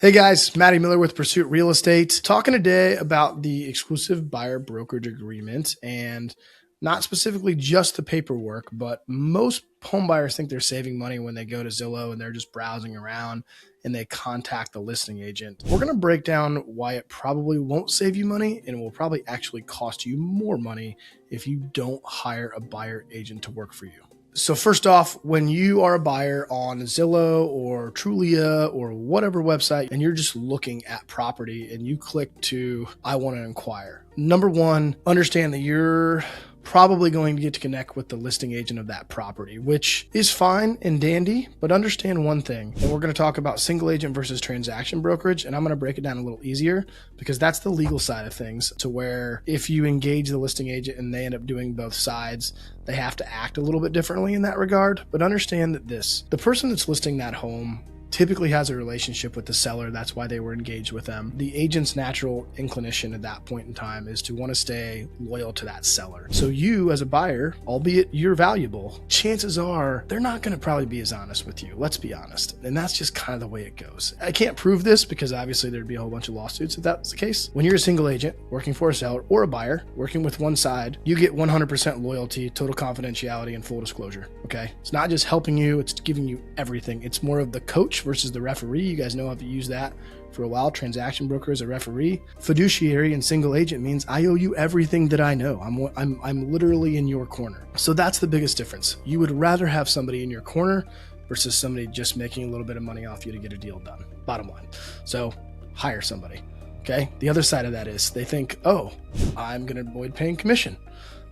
Hey guys, Matty Miller with Pursuit Real Estate, talking today about the exclusive buyer brokerage agreement and not specifically just the paperwork, but most home buyers think they're saving money when they go to Zillow and they're just browsing around and they contact the listing agent. We're going to break down why it probably won't save you money and it will probably actually cost you more money if you don't hire a buyer agent to work for you. So first off, when you are a buyer on Zillow or Trulia or whatever website, and you're just looking at property and you click to, I want to inquire. Number one, understand that you're probably going to get to connect with the listing agent of that property, which is fine and dandy, but understand one thing. And we're going to talk about single agent versus transaction brokerage. And I'm going to break it down a little easier because that's the legal side of things, to where if you engage the listing agent and they end up doing both sides, they have to act a little bit differently in that regard. But understand that the person that's listing that home typically has a relationship with the seller. That's why they were engaged with them. The agent's natural inclination at that point in time is to want to stay loyal to that seller. So you as a buyer, albeit you're valuable, chances are they're not going to probably be as honest with you. Let's be honest. And that's just kind of the way it goes. I can't prove this because obviously there'd be a whole bunch of lawsuits if that's the case. When you're a single agent working for a seller or a buyer working with one side, you get 100% loyalty, total confidentiality, and full disclosure. Okay. It's not just helping you. It's giving you everything. It's more of the coach versus the referee. You guys know I've used that for a while. Transaction broker is a referee. Fiduciary and single agent means I owe you everything that I know. I'm literally in your corner. So that's the biggest difference. You would rather have somebody in your corner versus somebody just making a little bit of money off you to get a deal done. Bottom line. So hire somebody. Okay. The other side of that is they think, oh, I'm going to avoid paying commission.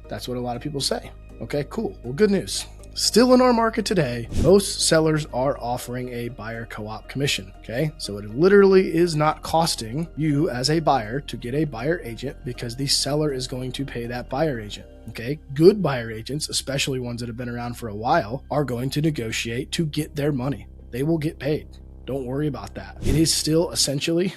That's what a lot of people say. Okay, cool. Well, good news. Still in our market today, most sellers are offering a buyer co-op commission. Okay, so it literally is not costing you as a buyer to get a buyer agent because the seller is going to pay that buyer agent. Okay, good buyer agents, especially ones that have been around for a while, are going to negotiate to get their money. They will get paid. Don't worry about that. It is still essentially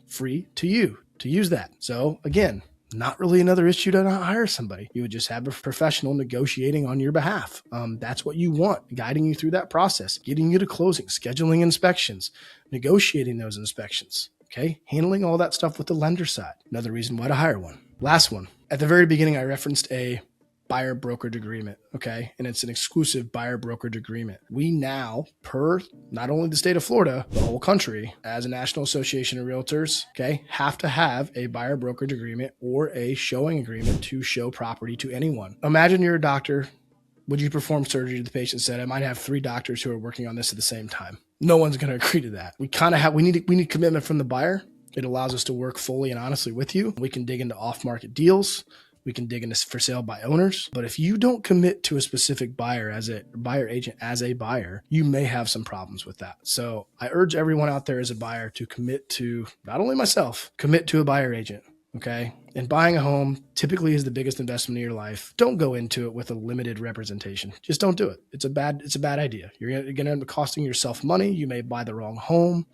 free to you to use that. So again, not really another issue to not hire somebody. You would just have a professional negotiating on your behalf. That's what you want, guiding you through that process, getting you to closing, scheduling inspections, negotiating those inspections, okay? Handling all that stuff with the lender side. Another reason why to hire one. Last one. At the very beginning, I referenced a buyer brokerage agreement, okay? And it's an exclusive buyer brokerage agreement. We now, per not only the state of Florida, the whole country, as a National Association of Realtors, okay, have to have a buyer brokerage agreement or a showing agreement to show property to anyone. Imagine you're a doctor. Would you perform surgery? The patient said, I might have 3 doctors who are working on this at the same time. No one's going to agree to that. We need commitment from the buyer. It allows us to work fully and honestly with you. We can dig into off-market deals. We can dig into for sale by owners. But if you don't commit to a specific buyer as a buyer agent, as a buyer, you may have some problems with that. So I urge everyone out there as a buyer to commit to, not only myself, commit to a buyer agent. Okay. And buying a home typically is the biggest investment of your life. Don't go into it with a limited representation. Just don't do it. It's a bad idea. You're going to end up costing yourself money. You may buy the wrong home.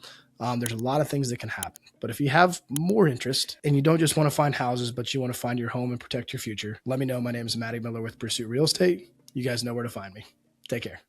There's a lot of things that can happen. But if you have more interest and you don't just want to find houses, but you want to find your home and protect your future, let me know. My name is Matty Miller with Pursuit Real Estate. You guys know where to find me. Take care.